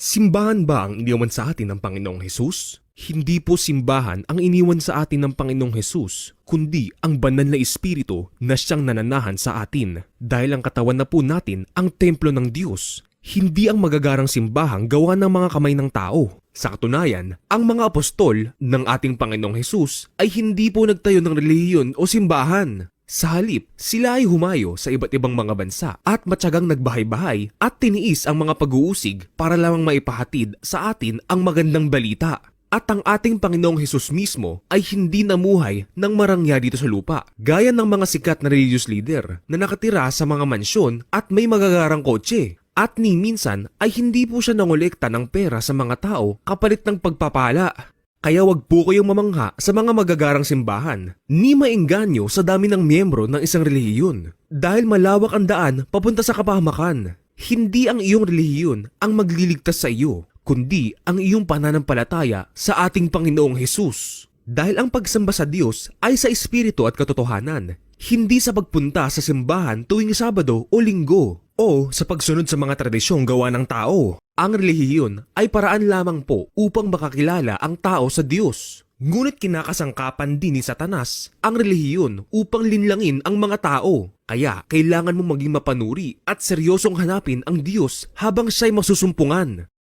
Simbahan ba ang iniwan sa atin ng Panginoong Hesus? Hindi po simbahan ang iniwan sa atin ng Panginoong Hesus, kundi ang banal na Espiritu na siyang nananahan sa atin. Dahil ang katawan na po natin ang templo ng Diyos, hindi ang magagarang simbahang gawa ng mga kamay ng tao. Sa katunayan, ang mga apostol ng ating Panginoong Hesus ay hindi po nagtayo ng relihiyon o simbahan. Sa halip, sila ay humayo sa iba't ibang mga bansa at matyagang nagbahay-bahay at tiniis ang mga pag-uusig para lamang maipahatid sa atin ang magandang balita. At ang ating Panginoong Hesus mismo ay hindi namuhay ng marangya dito sa lupa, gaya ng mga sikat na religious leader na nakatira sa mga mansyon at may magagarang kotse. At ni minsan ay hindi po siya nangolekta ng pera sa mga tao kapalit ng pagpapala. Kaya wag po kayong mamangha sa mga magagarang simbahan, ni maengganyo sa dami ng miyembro ng isang relihiyon. Dahil malawak ang daan papunta sa kapahamakan. Hindi ang iyong relihiyon ang magliligtas sa iyo, kundi ang iyong pananampalataya sa ating Panginoong Hesus. Dahil ang pagsamba sa Diyos ay sa espiritu at katotohanan, hindi sa pagpunta sa simbahan tuwing Sabado o Linggo, o sa pagsunod sa mga tradisyong gawa ng tao. Ang relihiyon ay paraan lamang po upang makakilala ang tao sa Diyos. Ngunit kinakasangkapan din ni Satanas ang relihiyon upang linlangin ang mga tao. Kaya kailangan mo maging mapanuri at seryosong hanapin ang Diyos habang siya'y masusumpungan.